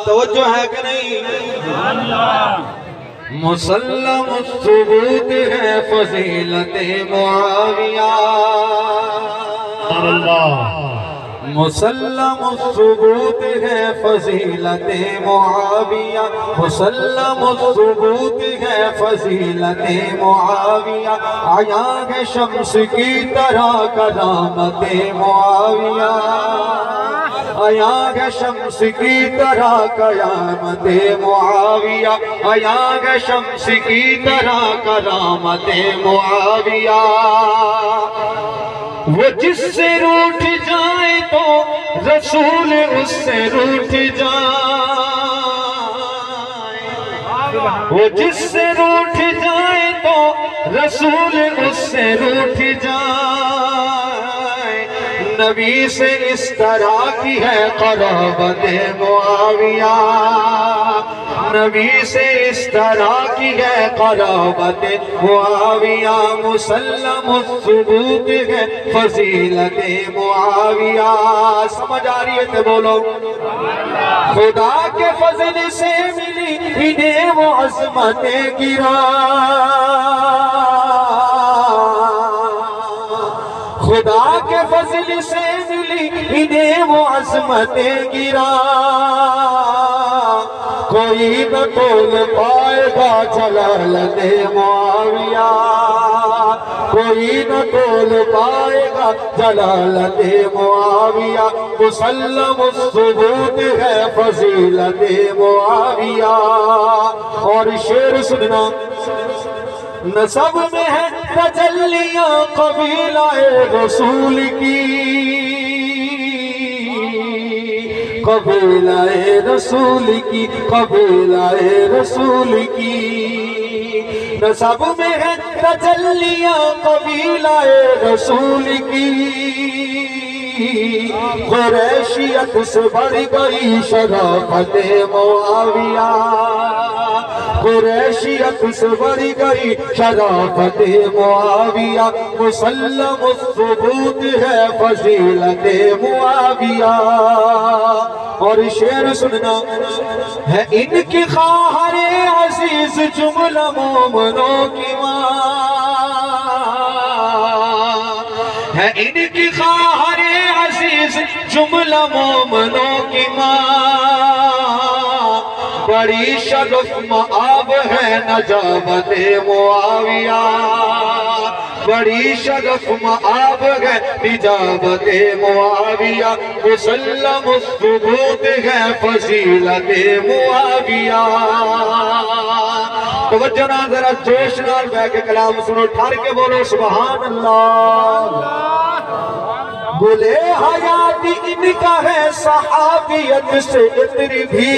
توجہ ہے کہ نہیں؟ مسلم الثبوت ہے فضیلت معاویہ، مسلم الثبوت ہے فضیلت معاویہ، مسلم الثبوت ہے فضیلت معاویہ، عیاں ہے شمس کی طرح کرامت معاویہ، عیاں ہے شمس کی طرح قیامت معاویہ، عیاں ہے شمس کی طرح کرامت معاویہ، وہ جس سے روٹھ جائے تو رسول اس سے روٹھ جائے، وہ جس سے روٹھ جائے تو رسول اس سے روٹھ جائے، نبی سے اس طرح کی ہے قرابت معاویہ، نبی سے اس طرح کی ہے قرابت معاویہ، مسلم الثبوت ہے فضیلت معاویہ۔ سمجھ آ رہی ہے تو بولو، خدا کے فضل سے ملی انہیں وہ عظمت گرا، خدا کے فضل سے ملی انہیں وہ عظمت گرا، کوئی نہ تول پائے گا جلالت معاویہ، کوئی نہ تول پائے گا جلالت معاویہ، مسلم الثبوت ہے فضیلت معاویہ۔ اور شعر سننا، نسب میں ہے تجلیاں قبیلہ رسول کی، قبیلہ رسول کی، قبیلہ رسول کی، نسب میں ہے تجلیاں قبیلہ رسول کی، قریشیت سے بڑھ گئی شرافت معاویہ، قریشیت سے بڑھ گئی شرافت معاویہ، مسلم الثبوت ہے فضیلت معاویہ۔ اور شعر سننا ہے، ان کی خواہر عزیز جملہ مومنوں کی ماں ہے، ان کی خواہر عزیز جملہ مومنوں کی ماں، بڑی شرف مآب ہے نجابت معاویہ، بڑی شرف مآب ہے نجابت معاویہ، مسلم الثبوت ہے فضیلت معاویہ۔ توجہ نہ، ذرا جوش نال بیٹھ کے کلام سنو، ٹھہر کے بولو سبحان اللہ۔ گلے حیات ان کا ہے صحابیت سے عطر بھی،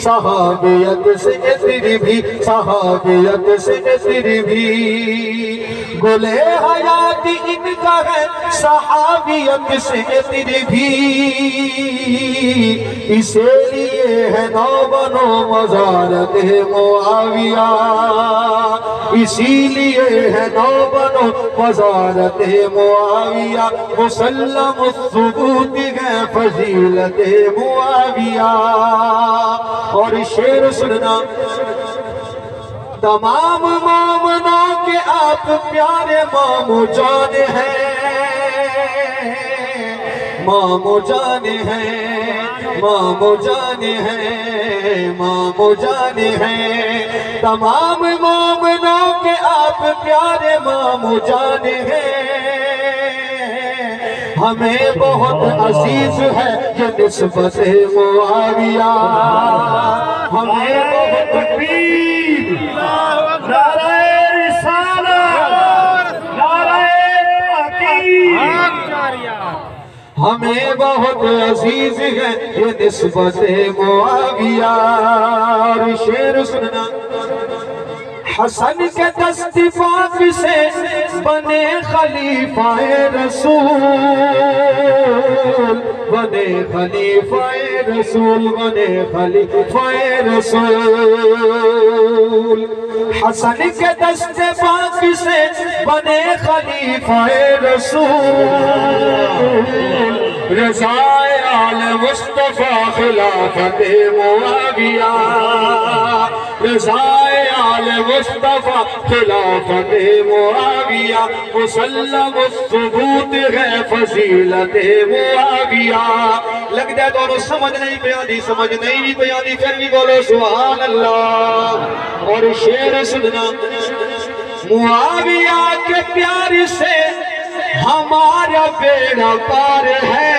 صحابیت سے عطر بھی، صحابیت سے عطر بھی، گلے حیات ان کا ہے صحابیت سے عطر بھی، اسے لیے ہے نو بنو مزارت معاویہ، اسی لیے ہے نو بنو مزارت معاویہ، مسلم الثبوت ہے فضیلت معاویہ۔ اور شعر سننا، تمام مومنوں کے آپ پیارے مامو جان ہیں، مامو جان ہیں، مامو جان ہیں، مامو جان ہیں، تمام مومنوں کے آپ پیارے مامو جان ہیں، ہمیں بہت عزیز ہے یہ نسبت معاویہ، ہمیں بہت پیر، نعرہ رسالت، نعرہ تحقیق، ہمیں بہت عزیز ہے یہ نسبت معاویہ۔ اور شعر سننا، حسن کے دست پاک سے بنے خلیفہ رسول، بنے خلیفہ رسول، بنے خلیفہ رسول، حسن کے دست پاک سے بنے خلیفہ رسول، رضائے آل مصطفیٰ خلافت معاویہ رضائے آل مصطفیٰ خلافت معاویہ مسلم الثبوت ہے فضیلت معاویہ لگتا ہے دونوں سمجھ نہیں پہ آندی پھر بھی بولو سبحان اللہ اور شعر سننا معاویہ کے پیار سے ہمارا بیڑا پار ہے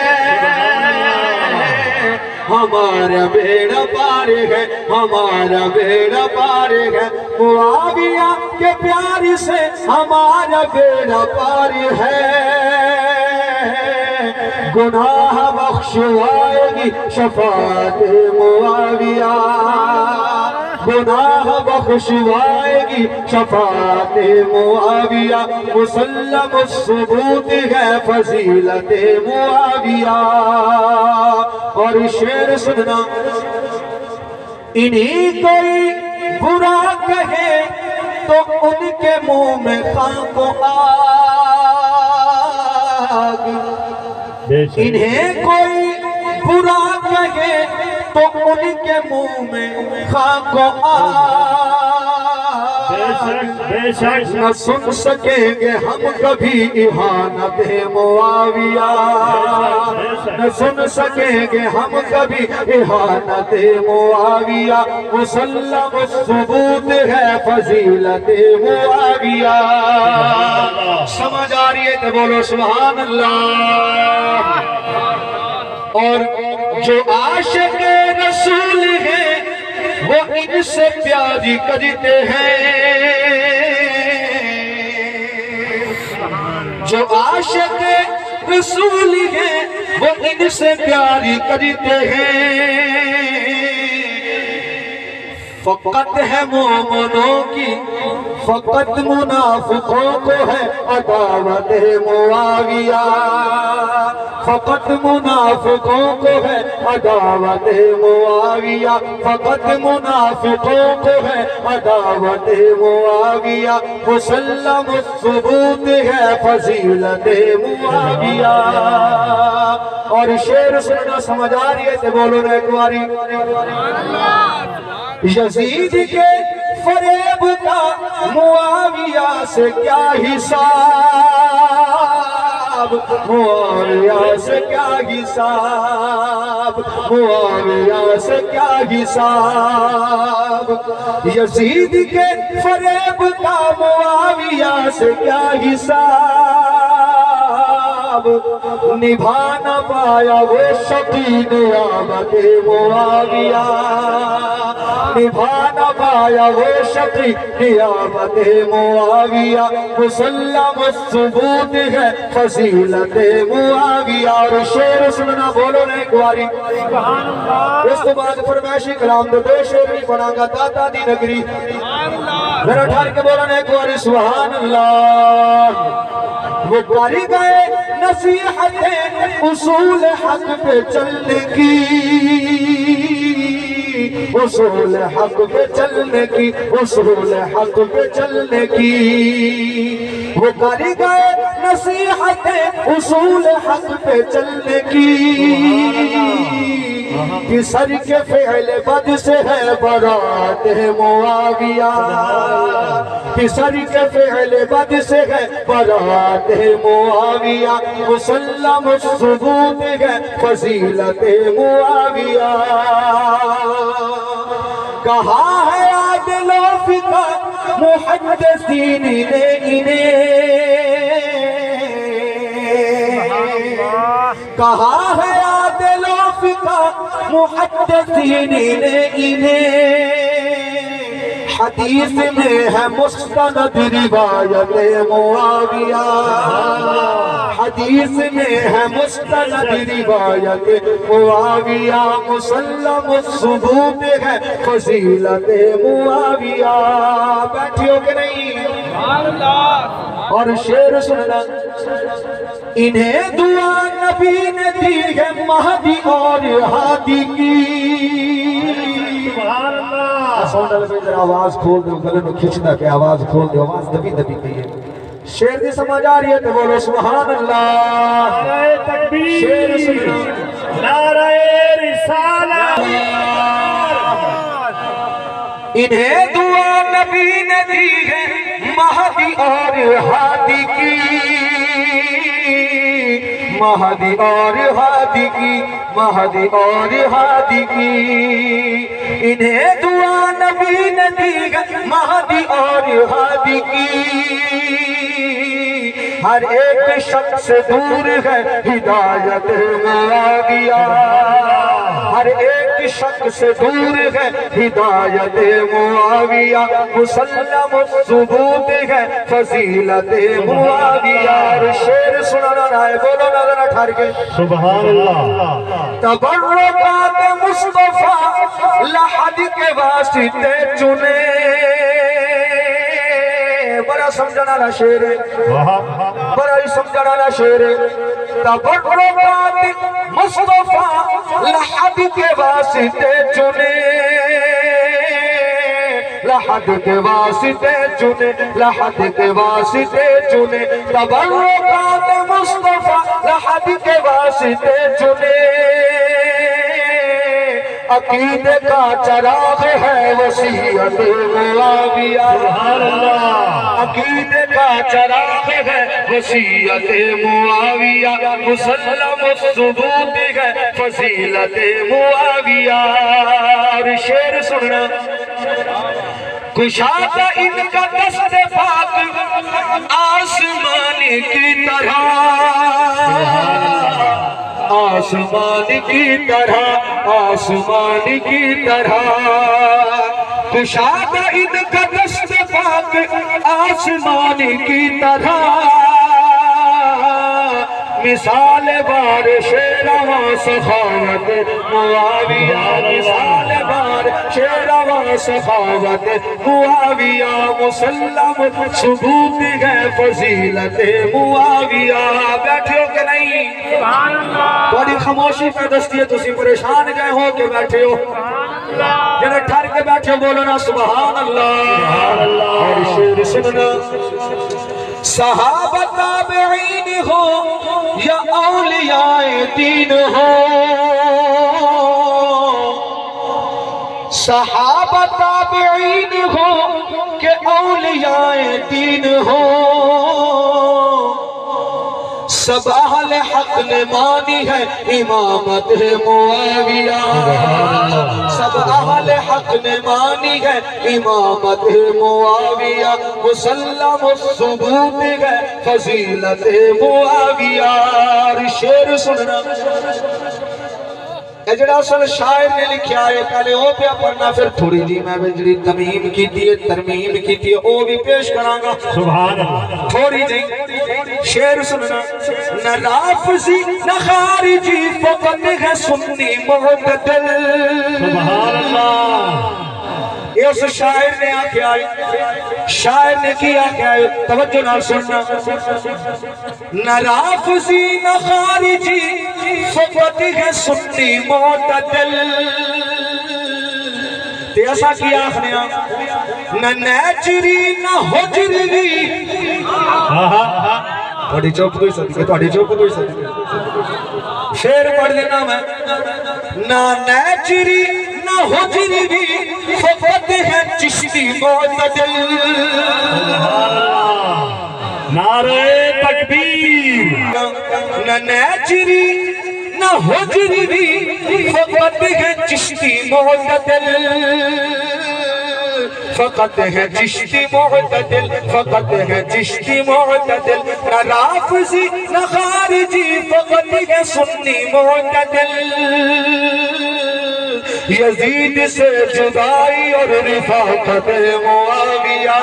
ہمارا بیڑا پار ہے ہمارا بیڑا پار ہے معاویہ کے پیار سے ہمارا بیڑا پار ہے گناہ بخشوائے گی شفاعت معاویہ گناہ بخشوائے گی شفاعت معاویہ مسلم الثبوت ہے فضیلت معاویہ اور شعر سننا انہی کوئی برا کہے تو ان کے منہ میں خاک و آگ انہیں کوئی برا کہے تو ان کے منہ میں خاک و آگ نہ سن سکیں گے ہم کبھی اہانت معاویہ نہ سن سکیں گے ہم کبھی اہانت معاویہ مسلم الثبوت ہے فضیلت معاویہ سمجھ آ رہی ہے تو بولو سبحان اللہ اور جو عاشق رسول ہیں وہ ان سے پیاری کرتے ہیں جو عاشق رسول ہیں وہ ان سے پیاری کرتے ہیں فقط ہے مومنوں کی فقط منافقوں کو ہے عداوت معاویہ فقط منافقوں کو ہے عداوت معاویہ فقط منافقوں کو ہے عداوت معاویہ مسلم الثبوت ہے فضیلت معاویہ اور شعر سننا سمجھ آ رہی ہے تو بولو نا ایک باری یزید کے فریب کا معاویہ سے کیا حساب معاویہ سے کیا حساب معاویہ سے کیا حساب یزید کے فریب کا معاویہ سے کیا حساب نبھا نہ پایا وہ شقی نیامت معاویہ نبھا نہ پایا وہ شقی نیامت معاویہ مسلم الثبوت ہے فضیلت معاویہ اور شعر سننا بولو نا ایک باری اس تو بعد فرمائشی کلام دو دو شعر نہیں پڑھاں گا داتا دی نگری میرا ٹھار کے بولو نا ایک باری سبحان اللہ وہ کاری گئے نصیحتیں اصول حق پہ چلنے کی اصول حق پہ چلنے کی اصول حق پہ چلنے کی وہ کاری گئے نصیحتیں اصول حق پہ چلنے کی کسر کے فعل بد سے ہے برات معاویہ کسر کے فعل بد سے ہے برات معاویہ مسلم الثبوت ہے فضیلت معاویہ کہا ہے عادل و فقہ محدثین نے انہیں کہا ہے عادل و فقہ محدثین نے انہیں حدیث میں ہے مستند روایت معاویہ حدیث میں ہے مستند روایت معاویہ مسلم الثبوت ہے فضیلت معاویہ بیٹھیو کہ نہیں اور شعر سننا انہیں دعا نبی نے دی ہے مہدی اور ہادی کی سبحان اللہ ساؤنڈ والے ذرا آواز کھول دو گلے میں کھچنا کہ آواز کھول دو آواز دبی دبی کی ہے شیر دی سمجھ آ رہی ہے تو بولو سبحان اللہ. نعرہ تکبیر، شیر سننا. نعرہ رسالت. انہیں دعا نبی نے دی ہے مہدی اور ہادی کی، مہدی اور ہادی کی، مہدی اور ہادی کی. انہیں دعا نبی نے دی ہے مہدی اور ہادی کی. ہر ایک شخص سے دور ہے ہدایت معاویہ، ہر ایک شخص سے دور ہے ہدایت معاویہ. مسلم ثبوت ہے فضیلت معاویہ. شیر سنانا رہا ہے، بولو نظر ٹھہر کے سبحان اللہ. تبرکات مصطفیٰ لحد کے واسطے چنے. بڑا سمجھنا لا شیر ہے، بڑا ہی سمجھنا لا شیر ہے. تبرکات مصطفیٰ لحد کے واسطے چنے، لحد کے واسطے چنے، لحد کے واسطے چنے. تبرکات مصطفیٰ لحد کے واسطے چنے. عقیدے کا چراغ ہے وصیت معاویہ. سبحان اللہ. عقیدے کا چراغ ہے وصیت معاویہ. مسلم ثبوت ہے فضیلت معاویہ. اور شیر سننا. کشادہ ان کا دست پاک آسمان کی طرح، آسمان کی طرح، آسمان کی طرح. کشادہ ان کا دست پاک آسمان کی طرح. مثال بارش رواں سخاوت معاویہ، مثال بارش رواں سخاوت معاویہ. مسلم ثبوت ہے فضیلت معاویہ. بیٹھے ہو کہ نہیں؟ سبحان اللہ. بڑی خاموشی پہ دستی ہے، تسی پریشان گئے ہو کہ بیٹھے ہو؟ جنہیں ٹھہر کے بیٹھے بولو نا سبحان اللہ. اور شیر سننا. صحابہ تابعین ہو یا اولیاء دین ہو، صحابہ تابعین ہو کہ اولیاء دین ہو. سب اہل حق نے مانی ہے امامت معاویہ، سب اہل حق نے مانی ہے امامت معاویہ. مسلم ثبوت ہے فضیلت معاویہ. شیر سننا. جڑا اصل شاعر نے لکھیا ہے پہلے وہ پہ پڑھنا، پھر تھوڑی جی میں جڑی تمیم کیتی ہے ترمیم کیتی ہے وہ بھی پیش کراں گا. سبحان اللہ. تھوڑی جی شعر سننا. نہ لافظی نہ خارجی فقط ہے سنی معتدل. سبحان اللہ. یہ اس شاعر نے آکھیا ہے، شاعر نے کیا کیا ہے، توجہ نہ سننا. نہ لافظی نہ خارجی فقط ہے سنی معتدل. تے ایسا کیا آخنے نہ نیچری نہ حجری. تھوڑی چوپ کوئی سکتی، تھوڑی چوپ کوئی سکتی. شیر پڑھ دینا میں. نہ نیچری نہ حجری فقط ہے چشتی معتدل. نعرہ تکبیر. نہ نیچری نہ حجری فقط ہے چشتی معتدل. فقط ہے چشتی معتدل، فقط ہے چشتی معتدل. نہ لافظی نہ خارجی فقط ہے سنی معتدل. یزید سے جدائی اور رفاقت معاویہ،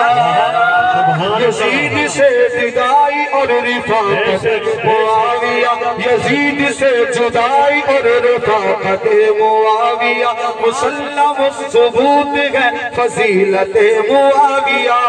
یزید سے جدائی اور رفاقت معاویہ. یزید سے جدائی اور رفاقت معاویہ. مسلم ثبوت ہے فضیلت معاویہ.